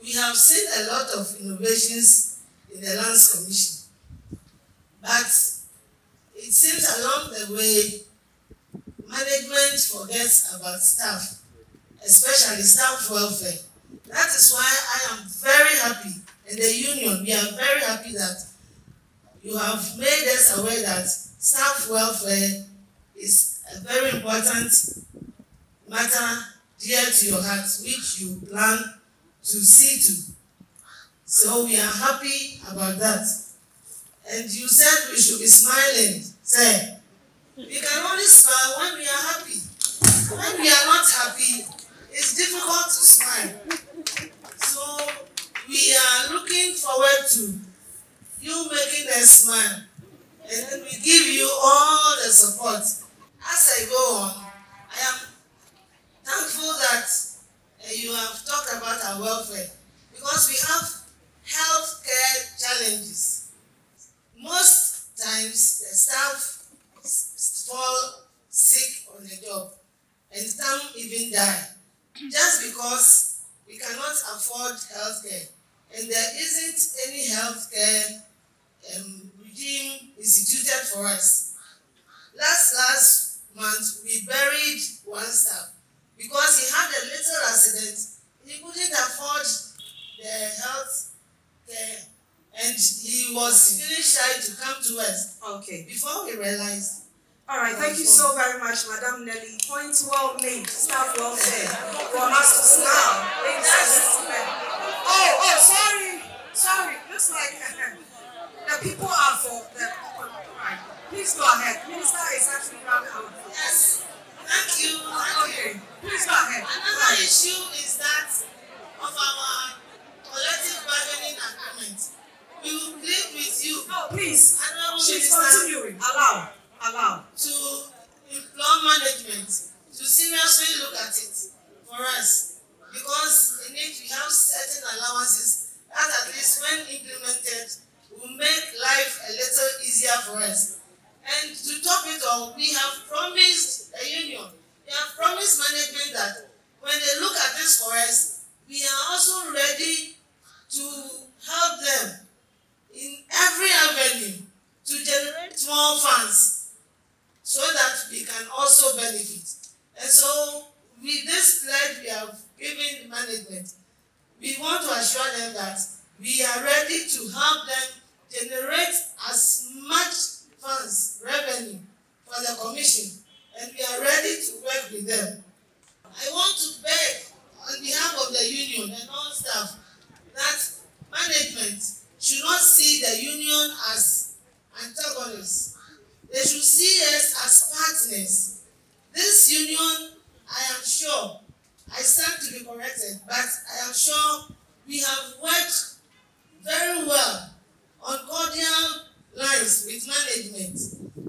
we have seen a lot of innovations in the Lands Commission, but it seems along the way, management forgets about staff, especially staff welfare. That is why I am very happy, and the union, we are very happy that you have made us aware that staff welfare is a very important matter dear to your heart, which you plan to see to. So we are happy about that. And you said we should be smiling. Say, we can only smile when we are happy. When we are not happy, it's difficult to smile. So we are looking forward to you making us smile. And then we give you all the support. As I go on, I am thankful that you have talked about our welfare, because we have health care challenges. Most times the staff fall sick on the job and some even die just because we cannot afford health care and there isn't any health care regime instituted for us. Last month we buried one staff because he had a little accident. He couldn't afford the health care and he was feeling shy to come to us. Okay. Before we realized. All right, thank you so very much, Madam Nelly. Point well made. Staff welfare. For us to smile. Sorry. Looks like the people are for the people. Right. Please go ahead. Minister is actually rounding out. Yes. Thank you. Okay. Please go ahead. Another issue is that of our collective bargaining agreement. We will plead with you. No, please. She's Minister, continuing. Allow. To employ management to seriously look at it for us, because in it we have certain allowances that at least when implemented will make life a little easier for us. And to top it all, we have promised the union, we have promised management that when they look at this for us, we are also ready to help them in every avenue to generate more funds so that we can also benefit. And so with this pledge we have given management, we want to assure them that we are ready to help them generate as much funds, revenue for the commission, and we are ready to work with them. I want to beg on behalf of the union and all staff that management should not see the union as antagonists. They should see us as partners. This union, I am sure, I stand to be corrected, but I am sure we have worked very well on cordial lines with management.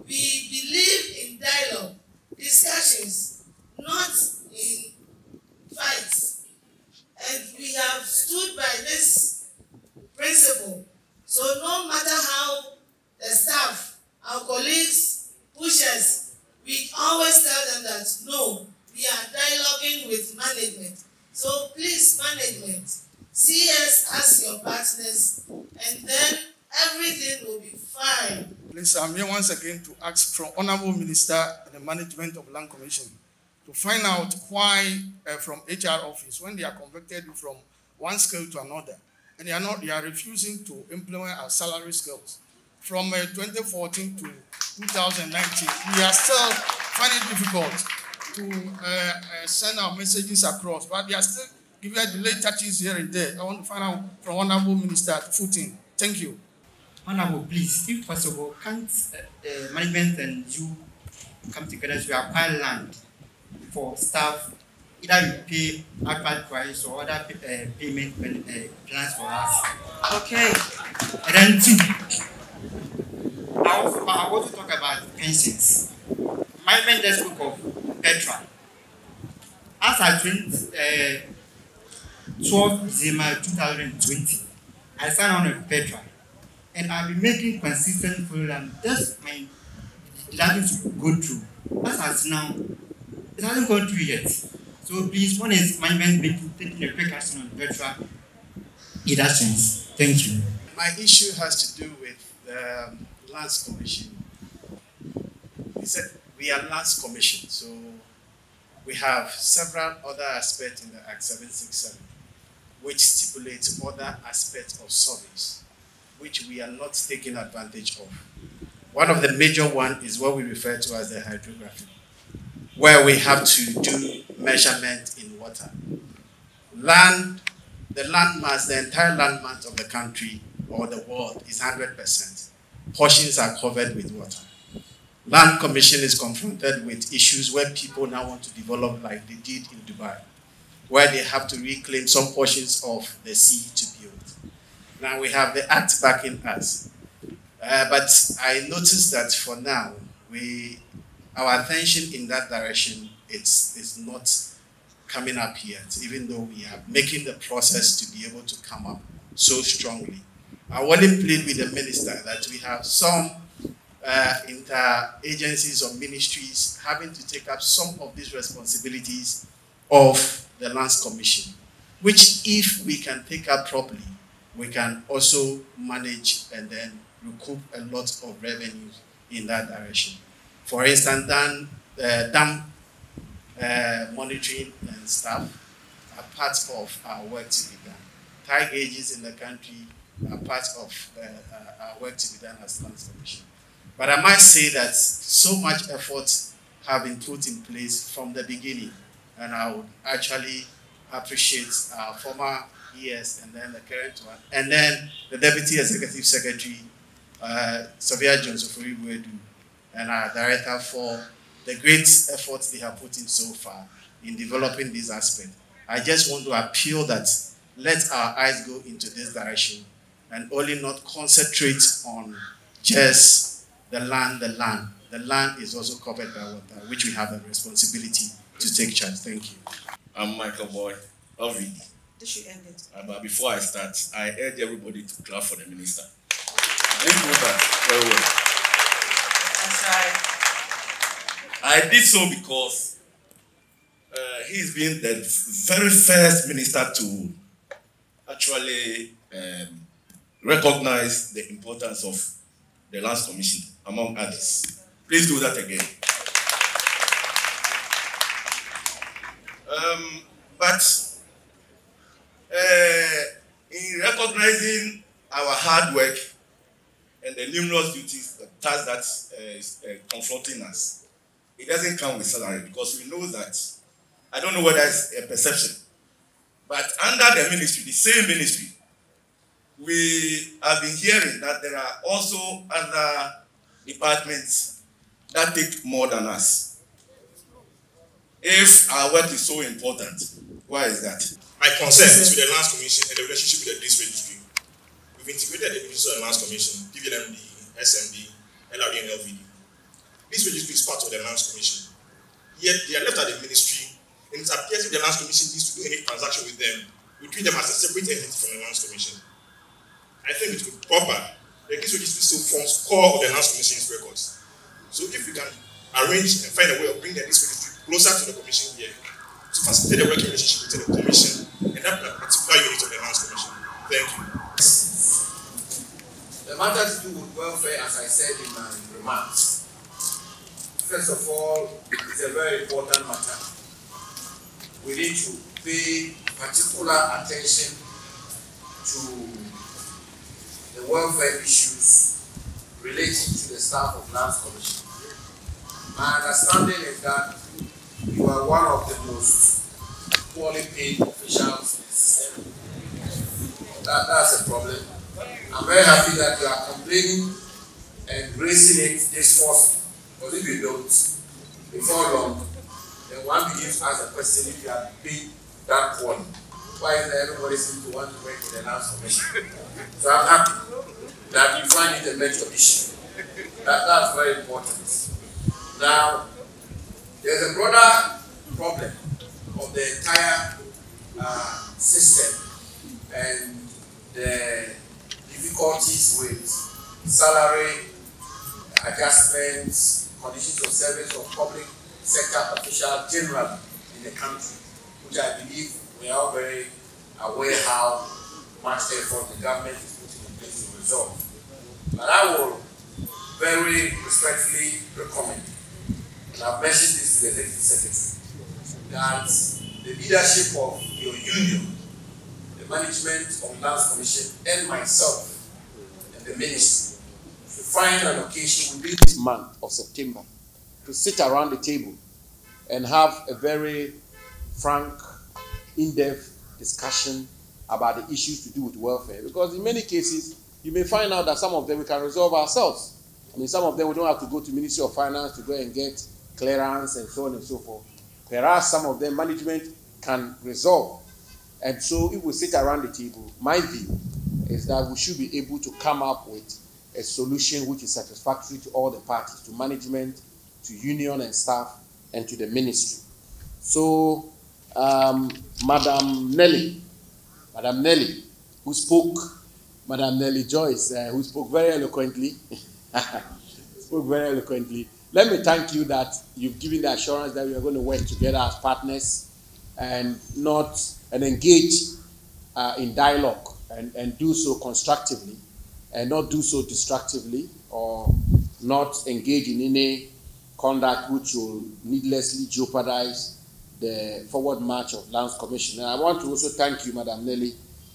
We believe in dialogue, discussions, not in fights. And we have stood by this principle. So no matter how the staff, our colleagues push us, we always tell them that no, we are dialoguing with management. So please, management, see us as your partners, and then everything will be fine. Please, I'm here once again to ask from Honorable Minister and the Management of Land Commission to find out why from HR office, when they are converted from one scale to another, and they are refusing to implement our salary scales. From 2014 to 2019, we are still finding it difficult to send our messages across, but they are still giving us delayed touches here and there. I want to find out from Honorable Minister to foot in. Thank you. Honorable, please, if possible, can't management and you come together to acquire land for staff? Either we pay outright price or other payment plans for us. Okay. And then two, I want to talk about pensions. Management just spoke of Petra. As I joined 12 December 2020, I signed on with Petra. And I've been making consistent program. That's my desire to go through. As now, it hasn't gone through yet. So please, one is management taking a quick action on virtual elections. Thank you. My issue has to do with the Lands Commission. We are Lands Commission, so we have several other aspects in the Act 767, which stipulates other aspects of surveys, which we are not taking advantage of. One of the major ones is what we refer to as the hydrography, where we have to do measurement in water. The land mass, the entire land mass of the country or the world is 100%. Portions are covered with water. Land Commission is confronted with issues where people now want to develop like they did in Dubai, where they have to reclaim some portions of the sea to build. Now we have the Act backing us. But I noticed that for now, our attention in that direction is not coming up yet, even though we are making the process to be able to come up so strongly. I only plead with the minister that we have some inter-agencies or ministries having to take up some of these responsibilities of the Lands Commission, which if we can take up properly, we can also manage and then recoup a lot of revenues in that direction. For instance, dam monitoring and stuff are part of our work to be done. Tide gauges in the country are part of our work to be done as Lands Commission. But I might say that so much effort have been put in place from the beginning, and I would actually appreciate our former ES and then the current one, and then the Deputy Executive Secretary, Sylvia Jones-Ofori-Buedu, and our Director for the great efforts they have put in so far in developing this aspect. I just want to appeal that let our eyes go into this direction and only not concentrate on just the land. The land is also covered by water, which we have a responsibility to take charge. Thank you. I'm Michael Boy, LVD. This should end it. But before I start, I urge everybody to clap for the minister. Let's do that very well. That's right. I did so because he's been the very first minister to actually recognize the importance of the Lands Commission, among others. Please do that again. In recognizing our hard work and the numerous duties, the tasks that is confronting us, it doesn't come with salary, because we know that, I don't know whether it's a perception, but under the ministry, the same ministry, we have been hearing that there are also other departments that take more than us. If our work is so important, why is that? My concern is with the Lands Commission and the relationship with the District Registry. We've integrated the Ministry of Lands Commission, PVLMD, SMD, LRD, and LVD. This registry is part of the Lands Commission. Yet they are left at the ministry, and it appears if the Lands Commission needs to do any transaction with them, we treat them as a separate entity from the Lands Commission. I think it would be proper that this registry still forms core of the Lands Commission's records. So if we can arrange and find a way of bringing this registry closer to the Commission here, to facilitate the working relationship between the Commission and that particular unit of the Lands Commission. Thank you. The matter to do with welfare, as I said in my remarks, first of all, it's a very important matter. We need to pay particular attention to the welfare issues relating to the staff of Lands Commission. My understanding is that you are one of the most poorly paid officials in the system. That's a problem. I'm very happy that you are complaining and raising it this forcefully. But if you don't, before long, then one begins to ask the question if you are paid that poorly. Why is everybody seems to want to work in the Lands Commission? So I'm happy that you find it a major issue. That's very important. Now, there's a broader problem of the entire system and the difficulties with salary adjustments, conditions of service of public sector officials generally in the country. which I believe we are all very aware how much effort the government is putting in place to resolve. But I will very respectfully recommend, and I've mentioned this to the Executive Secretary, that the leadership of your union, the management of Lands Commission, and myself, and the ministry, to find an occasion within this month of September to sit around the table and have a very frank, in-depth discussion about the issues to do with welfare. Because in many cases, you may find out that some of them we can resolve ourselves. I mean, some of them we don't have to go to Ministry of Finance to go and get clearance and so on and so forth. Whereas some of them management can resolve. And so if we sit around the table, my view is that we should be able to come up with a solution which is satisfactory to all the parties, to management, to union and staff, and to the ministry. So, Madam Nelly, who spoke, Madam Nelly Joyce, who spoke very eloquently, Let me thank you that you've given the assurance that we are going to work together as partners and engage in dialogue and do so constructively and not do so destructively or not engage in any conduct which will needlessly jeopardize the forward march of Lands Commission. And I want to also thank you, Madam Nelly,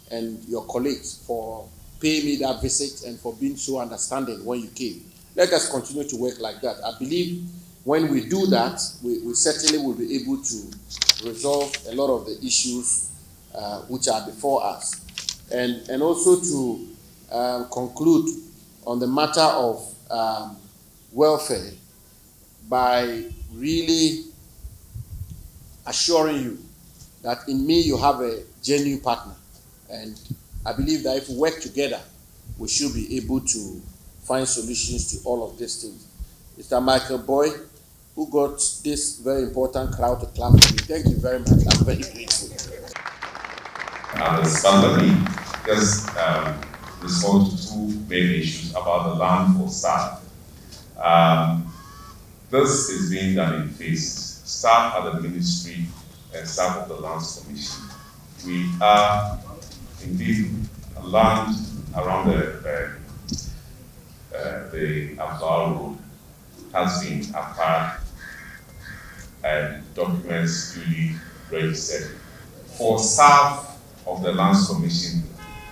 and your colleagues for paying me that visit and for being so understanding when you came. Let us continue to work like that. I believe when we do that, we certainly will be able to resolve a lot of the issues which are before us. And also to conclude on the matter of welfare by really assuring you that in me you have a genuine partner. And I believe that if we work together, we should be able to find solutions to all of these things. Mr. Michael Boy, who got this very important crowd to clap for me. Thank you very much. I'm very grateful. As Bandami, just respond to two main issues about the land for staff. This is being done in phases. Staff at the ministry and staff of the Lands Commission. We are indeed land around the Abdul Road has been acquired and documents duly registered for staff of the Lands Commission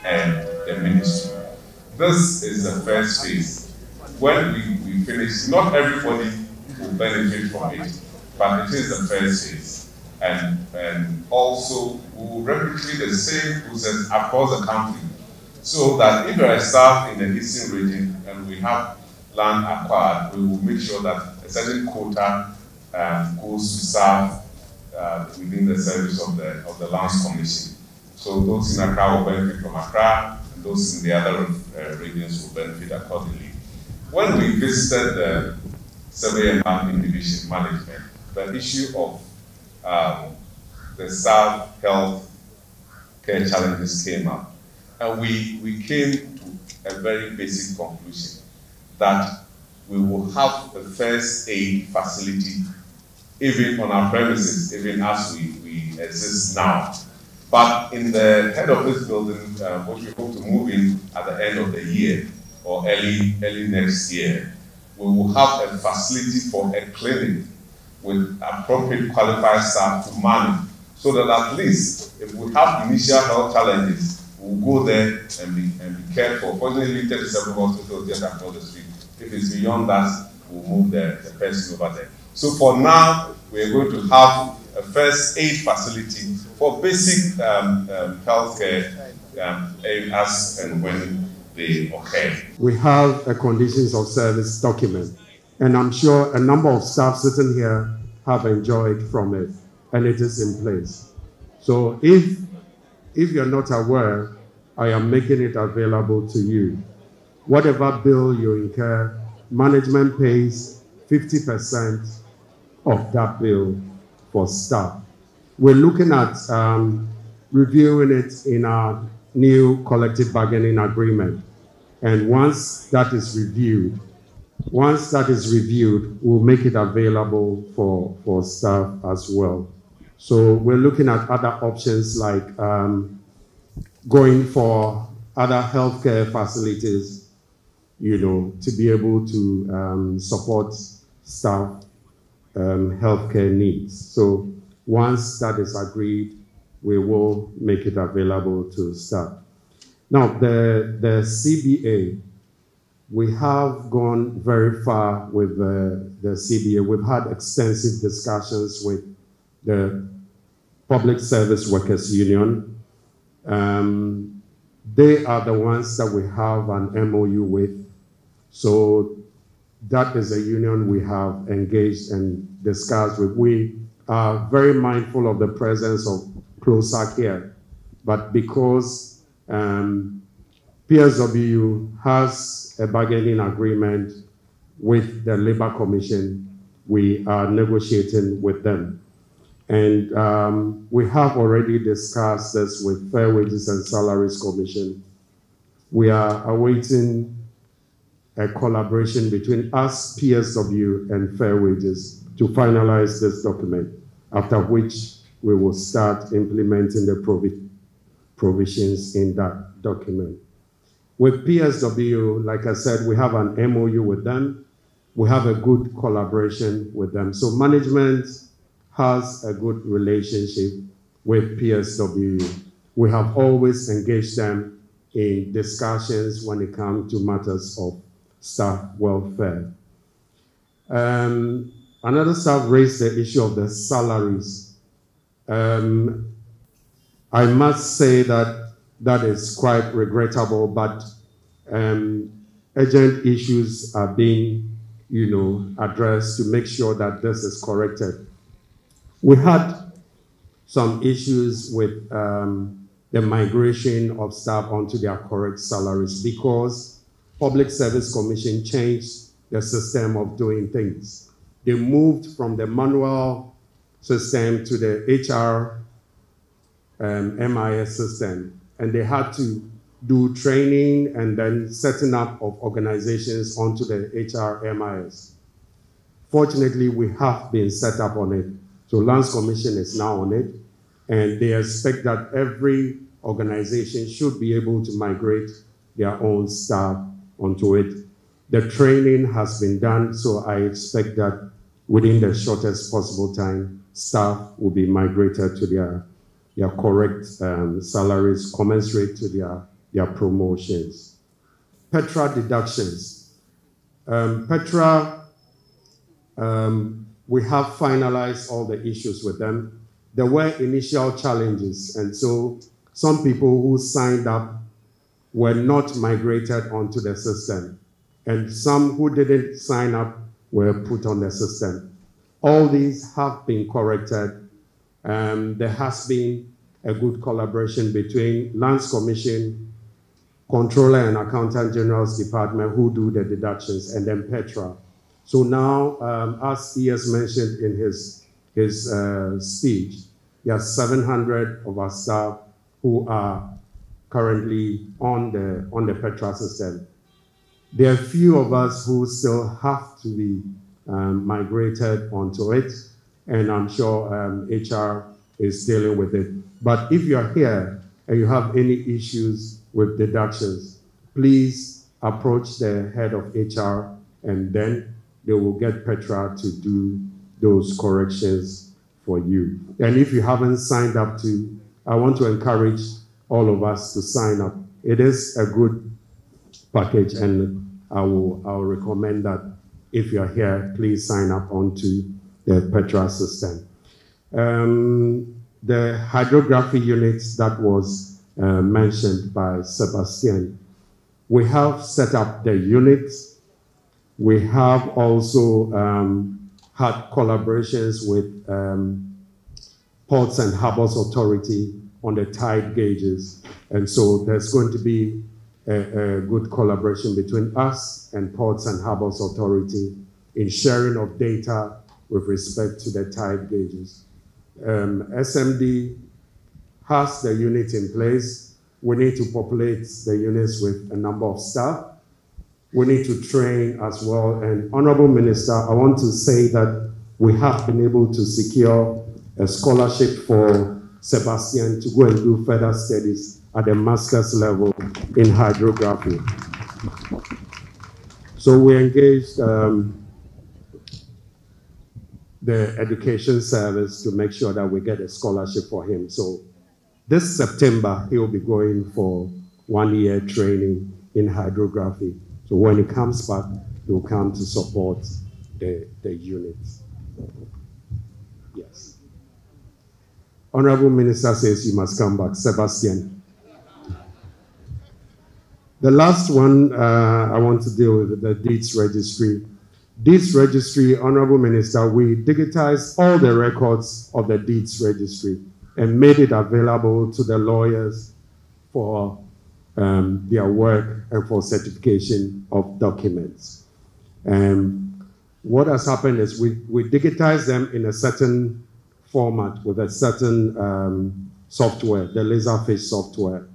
and the ministry. This is the first phase. When we finish, not everybody will benefit from it, but it is the first phase. And also we will replicate the same process across the country, so that if there are staff in the eastern region and we have land acquired, we will make sure that a certain quota goes to serve within the service of the Lands Commission. So those in Accra will benefit from Accra, and those in the other regions will benefit accordingly. When we visited the Survey and Mapping Division Management, the issue of the staff health care challenges came up. And we came to a very basic conclusion that we will have a first aid facility even on our premises, even as we exist now. But in the head office building, which we hope to move in at the end of the year or early next year, we will have a facility for a clinic with appropriate qualified staff to manage, so that at least if we have initial health challenges, we'll go there and be cared for. Fortunately, 37 hospitals just across the street. If it's beyond that, we'll move the person over there. So for now, we're going to have a first aid facility for basic health care as and when they occur. We have a conditions of service document, and I'm sure a number of staff sitting here have enjoyed from it, and it is in place. So if you're not aware, I am making it available to you. Whatever bill you incur, management pays 50% of that bill for staff. We're looking at reviewing it in our new collective bargaining agreement. And once that is reviewed, we'll make it available for staff as well. So we're looking at other options like going for other healthcare facilities, you know, to be able to support staff healthcare needs. So once that is agreed, we will make it available to staff. Now, the CBA, we have gone very far with the CBA. We've had extensive discussions with the Public Service Workers Union. They are the ones that we have an MOU with. So that is a union we have engaged and discussed with. We are very mindful of the presence of CLOSAC here, but because PSW has a bargaining agreement with the Labour Commission, we are negotiating with them. And we have already discussed this with Fair Wages and Salaries Commission. We are awaiting a collaboration between us, PSW, and Fair Wages to finalize this document, after which we will start implementing the provisions in that document. With PSW, like I said, we have an MOU with them. We have a good collaboration with them. So management has a good relationship with PSW. We have always engaged them in discussions when it comes to matters of staff welfare. Another staff raised the issue of the salaries. I must say that that is quite regrettable, but urgent issues are being, addressed to make sure that this is corrected. We had some issues with the migration of staff onto their correct salaries because Public Service Commission changed the system of doing things. They moved from the manual system to the HR MIS system, and they had to do training and then setting up of organizations onto the HR MIS. Fortunately, we have been set up on it. So Lands Commission is now on it, and they expect that every organization should be able to migrate their own staff onto it. The training has been done, so I expect that within the shortest possible time, staff will be migrated to their correct salaries commensurate to their promotions. Petra deductions. Petra, we have finalized all the issues with them. There were initial challenges, and so some people who signed up were not migrated onto the system, and some who didn't sign up were put on the system. All these have been corrected. There has been a good collaboration between Lands Commission, Controller and Accountant General's Department who do the deductions, and then Petra. So now, as he has mentioned in his speech, there are 700 of our staff who are currently on the Petra system. There are a few of us who still have to be migrated onto it, and I'm sure HR is dealing with it. But if you're here and you have any issues with deductions, please approach the head of HR, and then they will get Petra to do those corrections for you. And if you haven't signed up to, I want to encourage all of us to sign up. It is a good package, and I will recommend that if you're here, please sign up onto the Petra system. The hydrography units that was mentioned by Sebastian, we have set up the units. We have also had collaborations with Ports and Harbors Authority on the tide gauges. And so there's going to be a good collaboration between us and Ports and Harbors Authority in sharing of data with respect to the tide gauges. SMD has the unit in place. We need to populate the units with a number of staff. We need to train as well. And Honorable Minister, I want to say that we have been able to secure a scholarship for Sebastian to go and do further studies at the master's level in hydrography. So we engaged the education service to make sure that we get a scholarship for him. So this September, he'll be going for 1 year training in hydrography. So when he comes back, he'll come to support the unit. Yes. Honorable Minister says you must come back. Sebastian. The last one I want to deal with, the deeds registry. Deeds registry, Honorable Minister, we digitized all the records of the deeds registry and made it available to the lawyers for their work and for certification of documents. What has happened is we digitize them in a certain format with a certain software, the Laserfish software.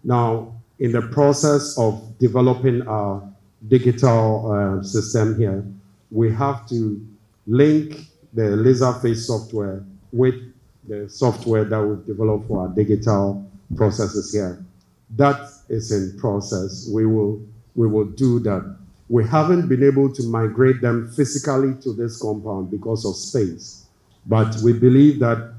Now, in the process of developing our digital system here, we have to link the Laserfish software with the software that we've developed for our digital processes here. That is in process. We will do that. We haven't been able to migrate them physically to this compound because of space. But we believe that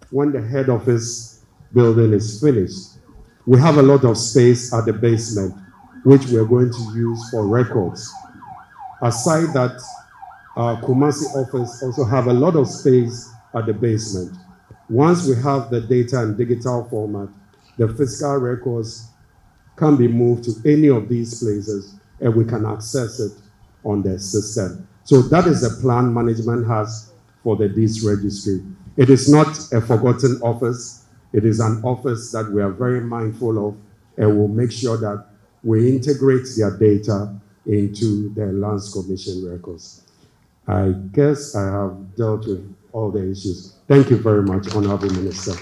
when the head office building is finished, we have a lot of space at the basement, which we're going to use for records. Aside that, our Kumasi office also have a lot of space at the basement. Once we have the data in digital format, the physical records can be moved to any of these places and we can access it on the system. So that is the plan management has for the deeds registry. It is not a forgotten office. It is an office that we are very mindful of and will make sure that we integrate their data into the Lands Commission records. I guess I have dealt with all the issues. Thank you very much, Honorable Minister.